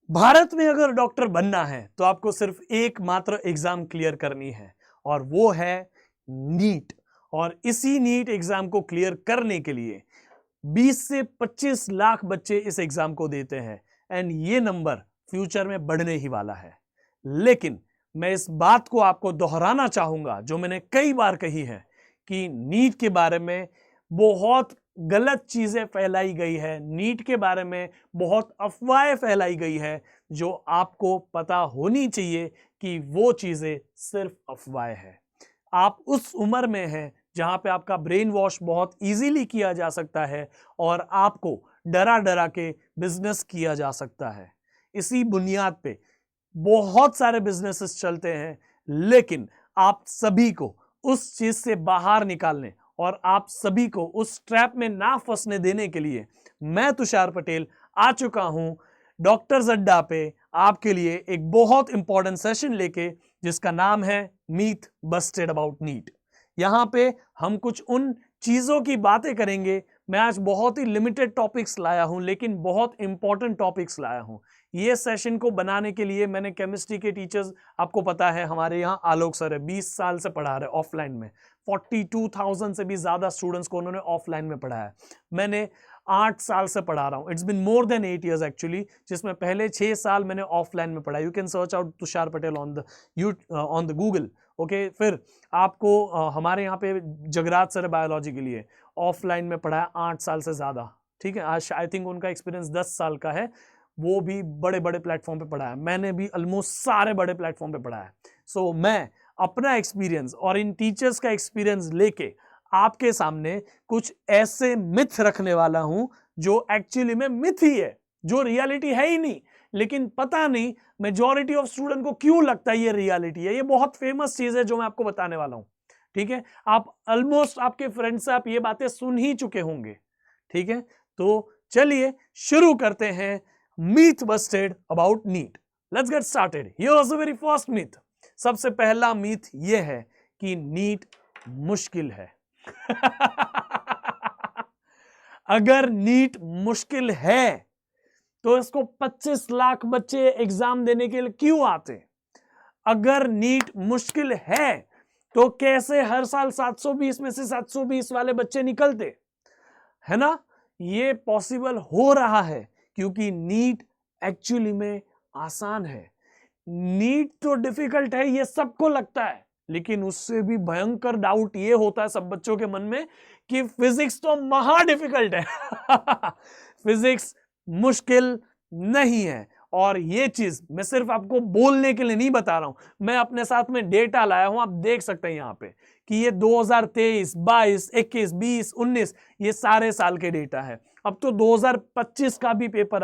भारत में अगर डॉक्टर बनना है तो आपको सिर्फ एक मात्र एग्जाम क्लियर करनी है और वो है नीट। और इसी नीट एग्जाम को क्लियर करने के लिए 20 से 25 लाख बच्चे इस एग्जाम को देते हैं एंड ये नंबर फ्यूचर में बढ़ने ही वाला है। लेकिन मैं इस बात को आपको दोहराना चाहूंगा जो मैंने कई बार कही है कि नीट के बारे में बहुत गलत चीजें फैलाई गई है, नीट के बारे में बहुत अफवाहें फैलाई गई है जो आपको पता होनी चाहिए कि वो चीजें सिर्फ अफवाहें हैं। आप उस उम्र में हैं जहां पे आपका ब्रेन वॉश बहुत इजीली किया जा सकता है और आपको डरा डरा के बिजनेस किया जा सकता है। इसी बुनियाद पे बहुत सारे बिजनेसेस चलते हैं, लेकिन आप सभी को उस चीज से बाहर निकालने और आप सभी को उस ट्रैप में ना फंसने देने के लिए मैं तुषार पटेल आ चुका हूं डॉक्टर्स अड्डा पे आपके लिए एक बहुत इंपॉर्टेंट सेशन लेके, जिसका नाम है मीथ बस्टेड अबाउट नीट। यहां पे हम कुछ उन चीजों की बातें करेंगे। मैं आज बहुत ही लिमिटेड टॉपिक्स लाया हूं, लेकिन बहुत इंपॉर्टेंट टॉपिक्स लाया हूं। ये सेशन को बनाने के लिए मैंने केमिस्ट्री के टीचर्स, आपको पता है हमारे यहाँ आलोक सर है, 20 साल से पढ़ा रहे ऑफलाइन में, 42,000 से भी ज्यादा स्टूडेंट्स को उन्होंने ऑफलाइन में पढ़ाया। मैंने 8 साल से पढ़ा रहा हूं, it's been more than 8 years actually, जिसमें पहले 6 साल मैंने ऑफलाइन में पढ़ा। You can search out Tushar Patel on the Google. Okay, फिर आपको हमारे यहाँ पे जगराज सर बायोलॉजी के लिए ऑफलाइन में पढ़ाया 8 साल से ज्यादा। ठीक है, आज आई थिंक उनका एक्सपीरियंस 10 साल का है, वो भी बड़े बड़े प्लेटफॉर्म पे पढ़ा है, मैंने भी ऑलमोस्ट सारे बड़े प्लेटफॉर्म पे पढ़ा है। सो मैं अपना एक्सपीरियंस और इन टीचर्स का एक्सपीरियंस लेके आपके सामने कुछ ऐसे मिथ रखने वाला हूं जो एक्चुअली में मिथ ही है, जो रियलिटी है ही नहीं, लेकिन पता नहीं मेजॉरिटी ऑफ स्टूडेंट को क्यों लगता है ये रियलिटी है। ये बहुत फेमस चीज है जो मैं आपको बताने वाला हूं। ठीक है, आप ऑलमोस्ट आपके फ्रेंड से आप ये बातें सुन ही चुके होंगे। ठीक है, तो चलिए शुरू करते हैं myth busted about NEET. Let's get started. Here's the very first myth. सबसे पहला myth ये है कि नीट मुश्किल है। अगर नीट मुश्किल है तो इसको 25 लाख बच्चे एग्जाम देने के लिए क्यों आते? अगर नीट मुश्किल है तो कैसे हर साल 720 में से 720 वाले बच्चे निकलते? है ना? ये पॉसिबल हो रहा है क्योंकि नीट एक्चुअली में आसान है। नीट तो डिफिकल्ट है ये सबको लगता है, लेकिन उससे भी भयंकर डाउट ये होता है सब बच्चों के मन में कि फिजिक्स तो महा डिफिकल्ट है। फिजिक्स मुश्किल नहीं है। और ये चीज मैं सिर्फ आपको बोलने के लिए नहीं बता रहा हूं, मैं अपने साथ में डेटा लाया हूं, आप देख सकते हैं यहां पे कि ये 2023, 22, 21, 20, 19 ये सारे साल के डेटा है। अब तो 2025 का भी पेपर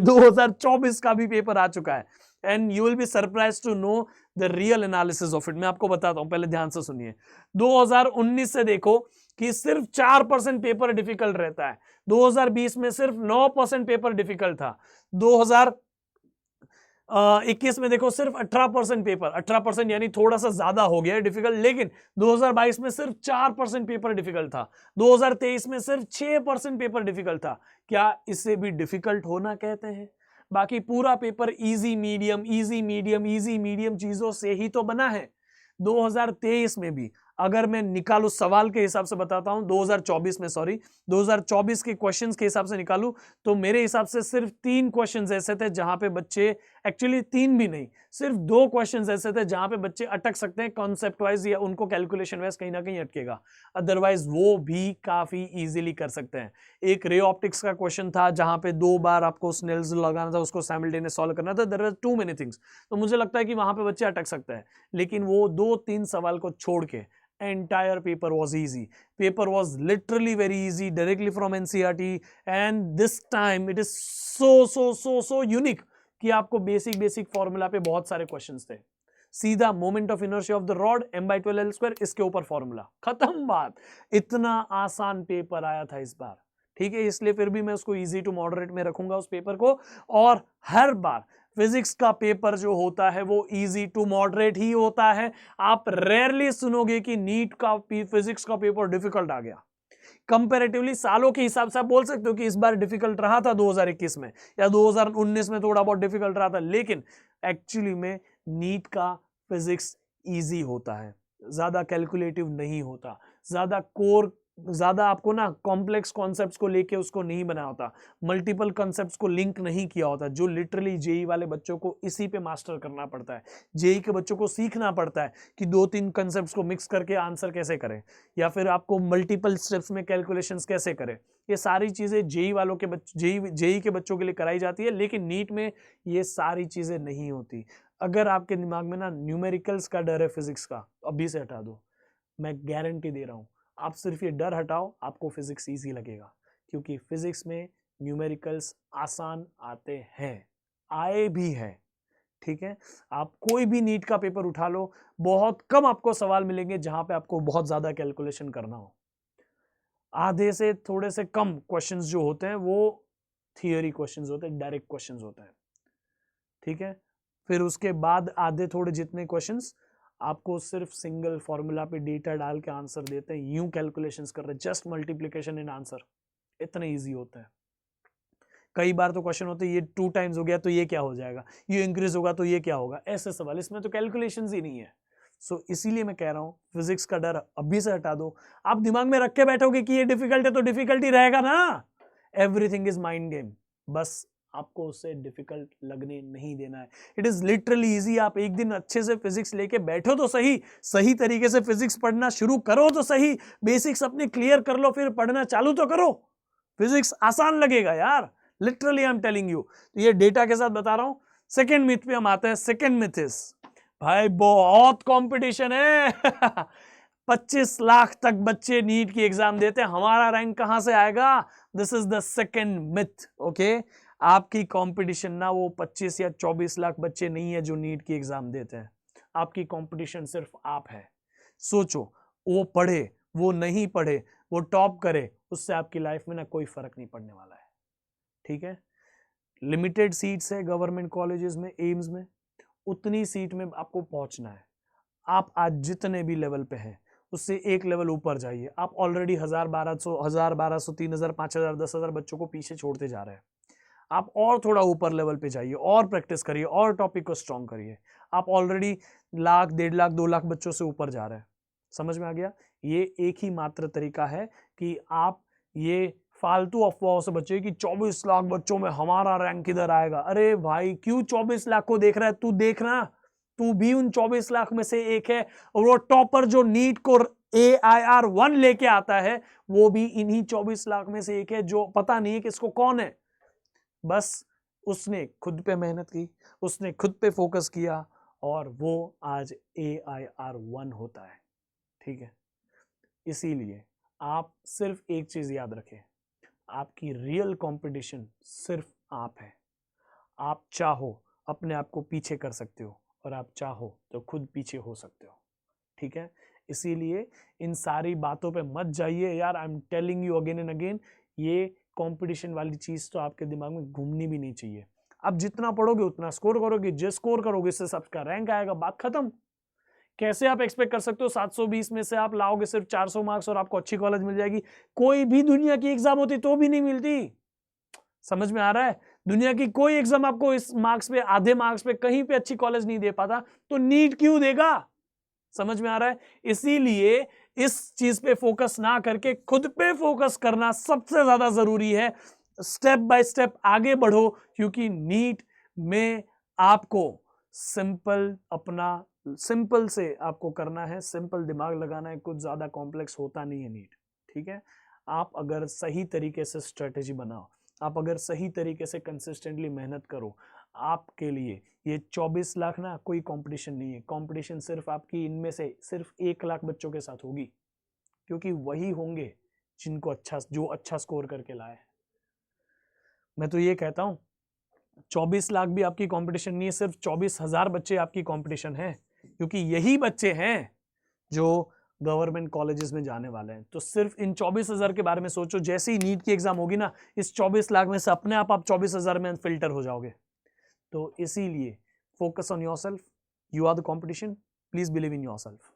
2024 का भी पेपर आ चुका है and you will be surprise to know the real analysis of it. मैं आपको बताता हूं, पहले ध्यान से सुनिए। 2019 से देखो कि सिर्फ 4% पेपर डिफिकल्ट रहता है, 2020 में सिर्फ 9% पेपर डिफिकल्ट था, 2021 में देखो सिर्फ 18% पेपर, 18% यानी थोड़ा सा ज्यादा हो गया डिफिकल्ट, लेकिन 2022 में सिर्फ 4% पेपर डिफिकल्ट था, 2023 में सिर्फ 6% पेपर डिफिकल्ट था। क्या इसे भी डिफिकल्ट होना कहते हैं? बाकी पूरा paper easy medium easy medium easy medium चीजों से ही तो बना है। 2023 में भी अगर मैं निकालू, सवाल के हिसाब से बताता हूं, 2024 के क्वेश्चंस के हिसाब से निकालू तो मेरे हिसाब से सिर्फ 3 क्वेश्चंस ऐसे थे जहां पे बच्चे, एक्चुअली 3 भी नहीं, सिर्फ 2 क्वेश्चंस ऐसे थे जहां पे बच्चे अटक सकते हैं कॉन्सेप्ट वाइज या उनको कैलकुलेशन वाइज कहीं ना कहीं अटकेगा, अदरवाइज वो भी काफी इजीली कर सकते हैं। एक रे ऑप्टिक्स का क्वेश्चन था जहां पे 2 बार आपको स्नेल्स लगाना था, उसको साइमल्टेनियस सॉल्व करना था, there are too many things, तो मुझे लगता है कि वहां पे बच्चे अटक सकते हैं। लेकिन वो 2-3 सवाल को छोड़ के entire paper was easy. Paper was literally very easy directly from NCERT and this time it is so unique कि आपको बेसिक फॉर्मूला पे बहुत सारे क्वेश्चंस थे। सीधा moment of inertia of the rod m/12l², इसके ऊपर फॉर्मूला, खत्म बात। इतना आसान पेपर आया था इस बार। ठीक है, इसलिए फिर भी मैं उसको इजी टू मॉडरेट में रखूंगा उस पेपर को। और हर बार फिजिक्स का पेपर जो होता है वो इजी टू मॉडरेट ही होता है। आप रेयरली सुनोगे कि नीट का फिजिक्स का पेपर डिफिकल्ट आ गया। कंपैरेटिवली सालों के हिसाब से आप बोल सकते हो कि इस बार डिफिकल्ट रहा था 2021 में या 2019 में थोड़ा बहुत डिफिकल्ट रहा था, लेकिन एक्चुअली में नीट का फिजिक्स इजी होता है, ज्यादा कैलकुलेटिव नहीं होता, ज्यादा आपको ना कॉम्प्लेक्स कॉन्सेप्ट्स को लेके उसको नहीं बनाया होता, मल्टीपल कॉन्सेप्ट्स को लिंक नहीं किया होता, जो लिटरली जेई वाले बच्चों को इसी पे मास्टर करना पड़ता है। जेई के बच्चों को सीखना पड़ता है कि 2-3 कॉन्सेप्ट्स को मिक्स करके आंसर कैसे करें, या फिर आपको मल्टीपल स्टेप्स में कैलकुलेशंस कैसे करें। ये सारी चीजें जेई वालों के जेई के बच्चों के लिए कराई जाती है, लेकिन नीट में ये सारी चीजें नहीं होती। अगर आपके दिमाग में ना न्यूमेरिकल्स का डर है फिजिक्स का, अभी से हटा दो, मैं गारंटी दे रहा हूं। आप सिर्फ ये डर हटाओ, आपको फिजिक्स इजी लगेगा, क्योंकि फिजिक्स में न्यूमेरिकल्स आसान आते हैं, आए भी हैं। ठीक है, आप कोई भी नीट का पेपर उठा लो, बहुत कम आपको सवाल मिलेंगे जहां पे आपको बहुत ज्यादा कैलकुलेशन करना हो। आधे से थोड़े से कम क्वेश्चंस जो होते हैं वो थियोरी क्वेश्चंस होते हैं, डायरेक्ट क्वेश्चंस होते हैं। ठीक है, फिर उसके बाद आधे थोड़े जितने क्वेश्चंस आपको सिर्फ सिंगल फॉर्मूला पे डेटा डाल के आंसर देते हैं, यूं कैलकुलेशंस कर रहे हैं, जस्ट मल्टीप्लिकेशन इन आंसर, इतना इजी होता है। कई बार तो क्वेश्चन होते हैं ये 2 टाइम्स हो गया तो ये क्या हो जाएगा, ये इंक्रीज होगा तो ये क्या होगा, ऐसे सवाल, इसमें तो कैलकुलेशंस ही नहीं है। सो इसीलिए मैं कह रहा हूं फिजिक्स का डर अभी से हटा दो। आप दिमाग में रख के बैठोगे कि ये डिफिकल्ट है तो डिफिकल्ट ही रहेगा ना, एवरीथिंग इज माइंड गेम, बस आपको उसे डिफिकल्ट लगने नहीं देना है। It is literally easy. आप एक दिन अच्छे से फिजिक्स लेके बैठो तो सही, सही तरीके से फिजिक्स पढ़ना शुरू करो तो सही, बेसिक्स अपने क्लियर कर लो, फिर पढ़ना चालू तो करो, फिजिक्स आसान लगेगा यार, literally I am telling you. तो ये डेटा के साथ बता रहा हूं। सेकेंड मिथ पे हम आते हैं। सेकेंड मिथ इज, भाई बहुत कंपटीशन है 25 लाख तक बच्चे नीट की एग्जाम देते हैं, हमारा रैंक कहां से आएगा? This is the second myth. Okay, आपकी कंपटीशन ना वो 25 या 24 लाख बच्चे नहीं है जो नीट की एग्जाम देते हैं, आपकी कंपटीशन सिर्फ आप है। सोचो, वो पढ़े, वो नहीं पढ़े, वो टॉप करे, उससे आपकी लाइफ में ना कोई फर्क नहीं पड़ने वाला है। ठीक है, लिमिटेड सीट्स है गवर्नमेंट कॉलेजेस में, एम्स में, उतनी सीट में आपको पहुंचना है। आप आज जितने भी लेवल पे हैं उससे एक लेवल ऊपर जाइए। आप ऑलरेडी 1000, 1200, 3000, 5000, 10,000 बच्चों को पीछे छोड़ते जा रहे हैं। आप और थोड़ा ऊपर लेवल पे जाइए, और प्रैक्टिस करिए, और टॉपिक को स्ट्रॉन्ग करिए। आप ऑलरेडी लाख, 1.5 लाख, 2 लाख बच्चों से ऊपर जा रहे हैं। समझ में आ गया? ये एक ही मात्र तरीका है कि आप ये फालतू अफवाहों से बचे कि 24 लाख बच्चों में हमारा रैंक किधर आएगा। अरे भाई, क्यों 24 लाख को देख रहा है? तू देखना, तू भी उन 24 लाख में से एक है। और वो टॉपर जो नीट को AIR-1 लेके आता है, वो भी इन्हीं 24 लाख में से एक है, जो पता नहीं है कि इसको कौन है। बस उसने खुद पे मेहनत की, उसने खुद पे फोकस किया, और वो आज AIR-1 होता है। ठीक है, इसीलिए आप सिर्फ एक चीज याद रखें, आपकी रियल कंपटीशन सिर्फ आप है। आप चाहो अपने आप को पीछे कर सकते हो, और आप चाहो तो खुद पीछे हो सकते हो। ठीक है, इसीलिए इन सारी बातों पे मत जाइए यार। I am telling you again and again, ये कंपटीशन वाली चीज तो आपके दिमाग में घूमनी भी नहीं चाहिए। आप जितना पढ़ोगे उतना स्कोर करोगे, जिस स्कोर करोगे इससे सबका रैंक आएगा, बात खत्म। कैसे आप एक्सपेक्ट कर सकते हो 720 में से आप लाओगे सिर्फ 400 मार्क्स और आपको अच्छी कॉलेज मिल जाएगी? कोई भी दुनिया की एग्जाम होती तो भी नहीं मिलती। समझ में आ रहा है? दुनिया की कोई एग्जाम आपको इस मार्क्स पे, आधे मार्क्स पे कहीं पे अच्छी कॉलेज नहीं दे पाता, तो नीट क्यों देगा? समझ में आ रहा है? इसीलिए इस चीज पे फोकस ना करके खुद पे फोकस करना सबसे ज्यादा जरूरी है। स्टेप बाय स्टेप आगे बढ़ो, क्योंकि नीट में आपको सिंपल से आपको करना है, सिंपल दिमाग लगाना है, कुछ ज्यादा कॉम्प्लेक्स होता नहीं है नीट। ठीक है, आप अगर सही तरीके से स्ट्रेटेजी बनाओ, आप अगर सही तरीके से कंसिस्टेंटली मेहनत करो, आपके लिए ये 24 लाख ना कोई कंपटीशन नहीं है। कंपटीशन सिर्फ आपकी इनमें से सिर्फ 1 लाख बच्चों के साथ होगी, क्योंकि वही होंगे जो अच्छा स्कोर करके लाए। मैं तो ये कहता हूं 24 लाख भी आपकी कंपटीशन नहीं है, सिर्फ 24,000 बच्चे आपकी कंपटीशन है, क्योंकि यही बच्चे हैं जो गवर्नमेंट कॉलेजेस में जाने वाले हैं। तो सिर्फ इन 24,000 के बारे में सोचो। जैसे ही नीट की एग्जाम होगी ना, इस 24 लाख में से अपने आप 24,000 में फिल्टर हो जाओगे। तो इसीलिए focus on yourself, you are the competition, please believe in yourself.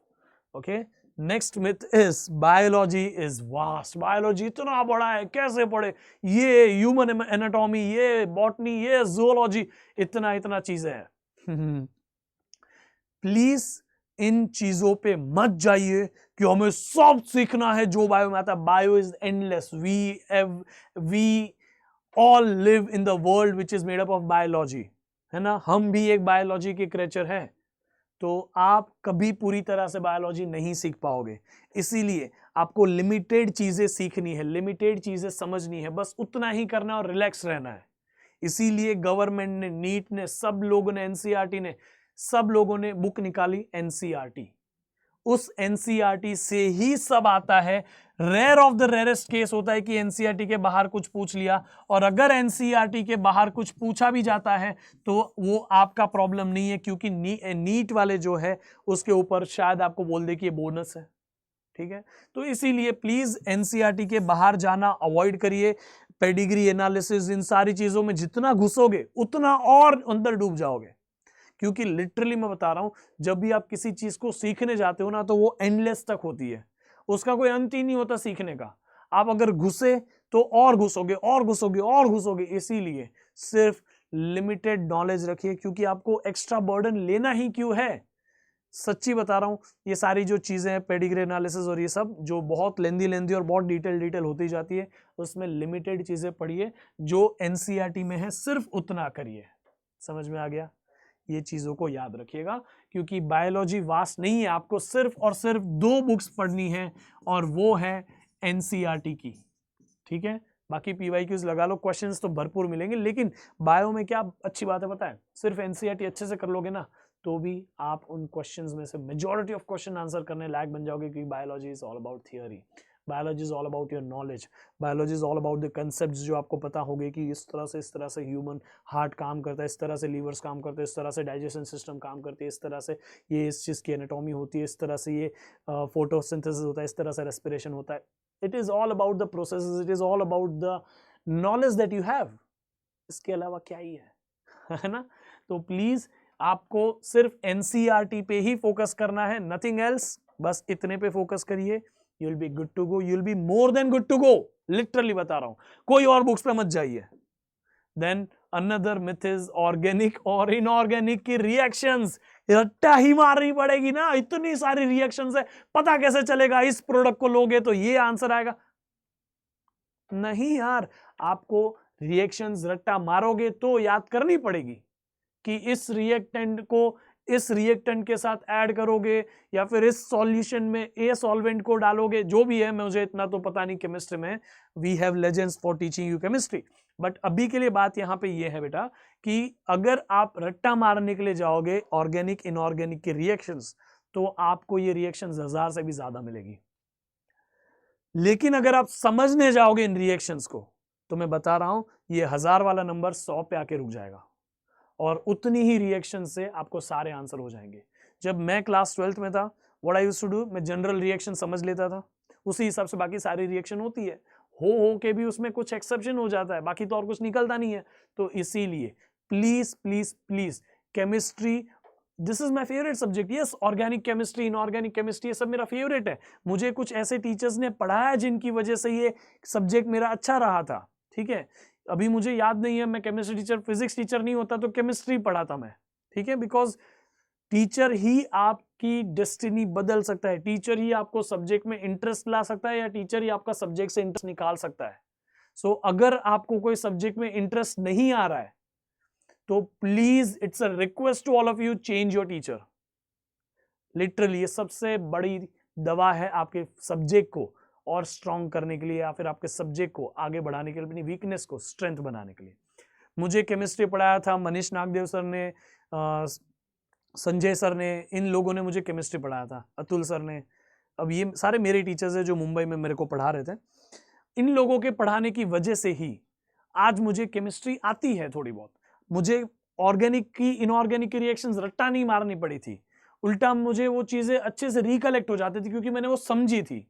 Okay, next myth is biology is vast, biology इतना बड़ा है, कैसे पढ़े, ये ह्यूमन एनाटॉमी, ये बॉटनी, ये जूलॉजी, इतना इतना चीजें हैं। प्लीज इन चीजों पे मत जाइए कि हमें सब सीखना है जो बायो में आता है। Bio is endless, we all live in the world which is made up of biology, है ना, हम भी एक बायोलॉजी के क्रिएचर हैं। तो आप कभी पूरी तरह से बायोलॉजी नहीं सीख पाओगे, इसीलिए आपको लिमिटेड चीजें सीखनी है, लिमिटेड चीजें समझनी है, बस उतना ही करना और रिलैक्स रहना है। इसीलिए गवर्नमेंट ने, नीट ने, सब लोगों ने, एनसीईआरटी ने, सब लोगों ने बुक निकाली एनसीईआरटी। उस एनसीईआरटी से ही सब आता है। Rare of the rarest case होता है कि एनसीईआरटी के बाहर कुछ पूछ लिया, और अगर एनसीईआरटी के बाहर कुछ पूछा भी जाता है तो वो आपका प्रॉब्लम नहीं है, क्योंकि नीट वाले जो है उसके ऊपर शायद आपको बोल दे कि ये बोनस है, ठीक है। तो इसीलिए प्लीज एनसीईआरटी के बाहर जाना अवॉइड करिए। पेडिग्री एनालिसिस, इन सारी चीजों में जितना घुसोगे उतना और अंदर डूब जाओगे, क्योंकि लिटरली मैं बता रहा हूं, जब भी आप किसी चीज को सीखने जाते हो ना तो वो एंडलेस तक होती है, उसका कोई अंत ही नहीं होता सीखने का। आप अगर घुसे तो और घुसोगे और घुसोगे और घुसोगे, इसीलिए सिर्फ लिमिटेड नॉलेज रखिए, क्योंकि आपको एक्स्ट्रा बर्डन लेना ही क्यों है। सच्ची बता रहा हूं, ये सारी जो चीजें हैं, पेडिग्री एनालिसिस और ये सब जो बहुत लेंदी और बहुत डिटेल होती जाती है, उसमें लिमिटेड चीजें पढ़िए, जो एनसीईआरटी में है सिर्फ उतना करिए। समझ में आ गया? ये चीजों को याद रखिएगा, क्योंकि बायोलॉजी वास्ट नहीं है, आपको सिर्फ और सिर्फ 2 बुक्स पढ़नी है, और वो है एनसीईआरटी की, ठीक है। बाकी पीवाईक्यूज लगा लो, क्वेश्चंस तो भरपूर मिलेंगे, लेकिन बायो में क्या अच्छी बात है पता है, सिर्फ एनसीईआरटी अच्छे से कर लोगे ना तो भी आप उन क्वेश्चंस में से मेजॉरिटी ऑफ क्वेश्चन आंसर करने लायक बन जाओगे, क्योंकि biology is all about theory, biology is all about your knowledge, biology is all about the concept जो आपको पता होंगे कि इस तरह से ह्यूमन हार्ट काम करता है, इस तरह से लीवर्स काम करते हैं, इस तरह से डाइजेशन सिस्टम काम करती है, इस तरह से ये इस चीज़ की एनाटॉमी होती है, इस तरह से ये फोटोसिंथेसिस होता है, इस तरह से रेस्पिरेशन होता है। It is all about the processes, it is all about the knowledge that you have. इसके अलावा क्या ही है ना। तो प्लीज़ आपको सिर्फ एनसीईआरटी पे ही फोकस करना है, नथिंग एल्स, बस इतने पे फोकस करिए, you will be good to go, you will be more than good to go, literally बता रहा हूं, कोई और बुक्स पे मत जाइए। Then another myth is organic और इनऑर्गेनिक की रिएक्शंस, रट्टा ही मारनी पड़ेगी ना, इतनी सारी रिएक्शंस है, पता कैसे चलेगा इस प्रोडक्ट को लोगे तो ये आंसर आएगा? नहीं यार, आपको रिएक्शंस रट्टा मारोगे तो याद करनी पड़ेगी कि इस रिएक्टेंट को इस रिएक्टेंट के साथ ऐड करोगे, या फिर इस सॉल्यूशन में ए सॉल्वेंट को डालोगे, जो भी है, मुझे इतना तो पता नहीं केमिस्ट्री में, we have legends for teaching you chemistry. But अभी के लिए बात यहां पे ये है बेटा कि अगर आप रट्टा मारने के लिए जाओगे ऑर्गेनिक इनऑर्गेनिक की रिएक्शंस, तो आपको ये रिएक्शंस 1000 से भी ज्यादा मिलेगी। लेकिन अगर आप समझने जाओगे इन रिएक्शंस को, तो मैं बता रहा हूं ये 1000 वाला नंबर 100 पे आके रुक जाएगा, और उतनी ही रिएक्शन से आपको सारे आंसर हो जाएंगे। जब मैं क्लास 12th में था, what I used to do, मैं जनरल रिएक्शन समझ लेता था, उसी हिसाब से बाकी सारी रिएक्शन होती है, हो के भी उसमें कुछ एक्सेप्शन हो जाता है, बाकी तो और कुछ निकलता नहीं है। तो इसीलिए please please please, chemistry this is my favourite subject. Yes, organic chemistry, inorganic chemistry, ये सब मेरा फेवरेट है। मुझे कुछ ऐसे टीचर्स ने पढ़ाया जिनकी वजह से ये सब्जेक्ट मेरा अच्छा रहा था, ठीक है। अभी मुझे याद नहीं है, मैं केमिस्ट्री टीचर, फिजिक्स टीचर नहीं होता तो केमिस्ट्री पढ़ाता मैं, ठीक है। बिकॉज टीचर ही आपकी डेस्टिनी बदल सकता है, टीचर ही आपको सब्जेक्ट में इंटरेस्ट ला सकता है, या टीचर ही आपका सब्जेक्ट से इंटरेस्ट निकाल सकता है। सो अगर आपको कोई सब्जेक्ट में इंटरेस्ट नहीं आ रहा है तो please, it's a request to all of you, change your teacher. Literally ये सबसे बड़ी दवा है आपके सब्जेक्ट को और स्ट्रॉन्ग करने के लिए, या फिर आपके सब्जेक्ट को आगे बढ़ाने के लिए, अपनी वीकनेस को स्ट्रेंथ बनाने के लिए। मुझे केमिस्ट्री पढ़ाया था मनीष नागदेव सर ने, संजय सर ने, इन लोगों ने मुझे केमिस्ट्री पढ़ाया था, अतुल सर ने। अब ये सारे मेरे टीचर्स हैं जो मुंबई में मेरे को पढ़ा रहे थे। इन लोगों के पढ़ाने की वजह से ही आज मुझे केमिस्ट्री आती है थोड़ी बहुत। मुझे ऑर्गेनिक की इनऑर्गेनिक की रिएक्शंस रट्टा नहीं मारनी पड़ी थी, उल्टा मुझे वो चीजें अच्छे से रिकलेक्ट हो जाती थी, क्योंकि मैंने वो समझी थी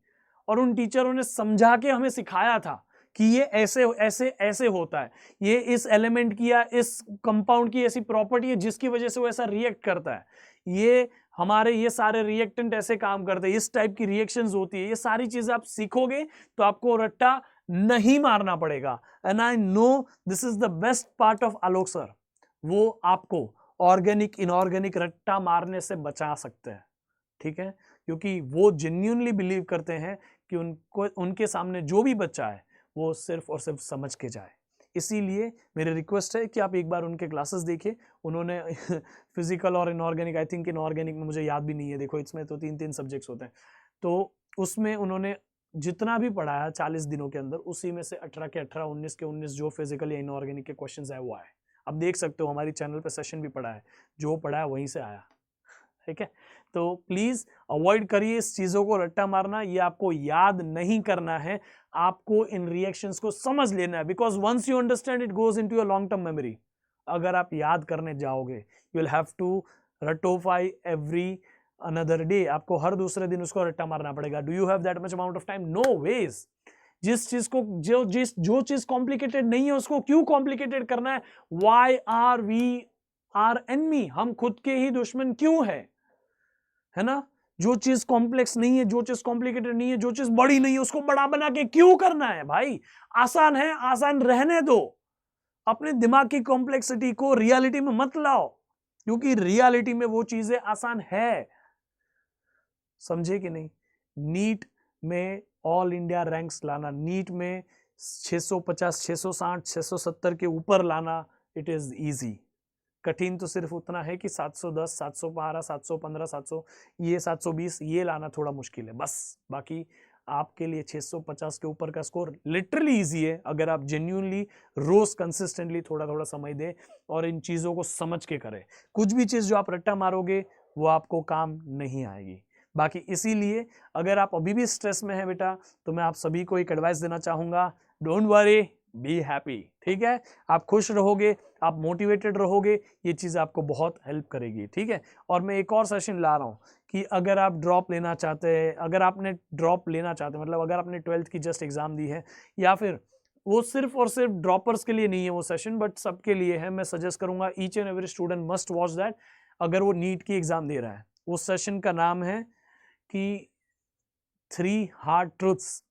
और उन टीचरों ने समझा के हमें सिखाया था कि ये ऐसे ऐसे ऐसे होता है, ये इस एलिमेंट की या इस कंपाउंड की ऐसी प्रॉपर्टी है जिसकी वजह से वो ऐसा रिएक्ट करता है, ये हमारे ये सारे रिएक्टेंट ऐसे काम करते हैं, इस टाइप की रिएक्शंस होती है, ये सारी चीजें आप सीखोगे तो आपको रट्टा नहीं मारना पड़ेगा। And I know this is the best part of Alok sir, वो आपको ऑर्गेनिक इनऑर्गेनिक रट्टा मारने से बचा सकते हैं, ठीक है, क्योंकि वो जेन्युइनली बिलीव करते हैं कि उनको उनके सामने जो भी बच्चा है वो सिर्फ और सिर्फ समझ के जाए। इसीलिए मेरी रिक्वेस्ट है कि आप एक बार उनके क्लासेस देखिए। उन्होंने फिजिकल और इनऑर्गेनिक, आई थिंक इनऑर्गेनिक में मुझे याद भी नहीं है, देखो इसमें तो 3 सब्जेक्ट्स होते हैं, तो उसमें उन्होंने जितना भी पढ़ाया 40 दिनों के अंदर, उसी में से 18 के 18, 19 के 19 जो फिजिकल या इनऑर्गेनिक के क्वेश्चंस है वो आए। अब देख सकते हो हमारी चैनल पे सेशन भी पढ़ा है, जो पढ़ा है वहीं से आया, ठीक है। तो प्लीज अवॉइड करिए इस चीजों को, रट्टा मारना ये आपको याद नहीं करना है, आपको इन रिएक्शंस को समझ लेना है, because once you understand it goes into your long term memory. अगर आप याद करने जाओगे यू विल हैव टू रटोफाई एवरी अनदर डे, आपको हर दूसरे दिन उसको रट्टा मारना पड़ेगा। Do you have that much amount of time? No ways. जिस चीज को जो चीज कॉम्प्लिकेटेड नहीं है उसको क्यों कॉम्प्लिकेटेड करना है? Why are we our enemy, हम खुद के ही दुश्मन क्यों है ना? जो चीज कॉम्प्लेक्स नहीं है, जो चीज कॉम्प्लिकेटेड नहीं है, जो चीज बड़ी नहीं है, उसको बड़ा बना के क्यों करना है भाई? आसान है, आसान रहने दो। अपने दिमाग की कॉम्प्लेक्सिटी को रियलिटी में मत लाओ, क्योंकि रियलिटी में वो चीजें आसान है। समझे कि नहीं? नीट में ऑल इंडिया रैंक्स लाना, नीट में 650, 660, 670 के ऊपर लाना, इट इज इजी। कठिन तो सिर्फ उतना है कि 710, 712, 715, 700, ये 720 ये लाना थोड़ा मुश्किल है बस। बाकी आपके लिए 650 के ऊपर का स्कोर लिटरली इजी है, अगर आप जेन्युइनली रोज कंसिस्टेंटली थोड़ा थोड़ा समय दें और इन चीजों को समझ के करें। कुछ भी चीज जो आप रट्टा मारोगे वो आपको काम नहीं आएगी। बाकी इसीलिए अगर आप अभी भी स्ट्रेस में है बेटा, तो मैं आप सभी को एक एडवाइस देना चाहूंगा, डोंट वरी, बी हैप्पी, ठीक है? आप खुश रहोगे, आप मोटिवेटेड रहोगे, ये चीज आपको बहुत हेल्प करेगी, ठीक है? और मैं एक और सेशन ला रहा हूं कि अगर आप ड्रॉप लेना चाहते हैं, अगर आपने ड्रॉप लेना चाहते हैं, मतलब अगर आपने 12th की जस्ट एग्जाम दी है, या फिर वो सिर्फ और सिर्फ ड्रॉपर्स के लिए नहीं है वो सेशन, बट सबके लिए है, मैं सजेस्ट करूंगा each and every student must watch that. अगर वो नीट की एग्जाम दे रहा है, उस सेशन का नाम है कि 3 हार्ड ट्रुथ्स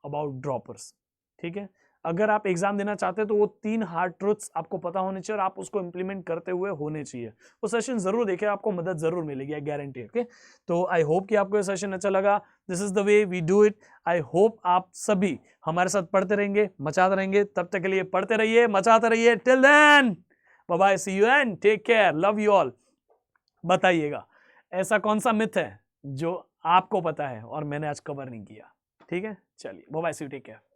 अबाउट ड्रॉपर्स, ठीक है? अगर आप एग्जाम देना चाहते हैं तो वो 3 हार्ड ट्रुथ्स आपको पता होने चाहिए और आप उसको इंप्लीमेंट करते हुए होने चाहिए। वो सेशन जरूर देखें, आपको मदद जरूर मिलेगी, आई गारंटी। ओके, तो आई होप कि आपको ये सेशन अच्छा लगा। This is the way we do it. I hope आप सभी हमारे साथ पढ़ते रहेंगे, मचाते रहेंगे। तब तक के लिए पढ़ते रहिए, मचाते रहिए। Till then bye bye, see you and take care, love you all. बताइएगा ऐसा कौन सा मिथ है जो आपको पता है और मैंने आज कवर नहीं किया, ठीक है? चलिए bye bye, see you, take care.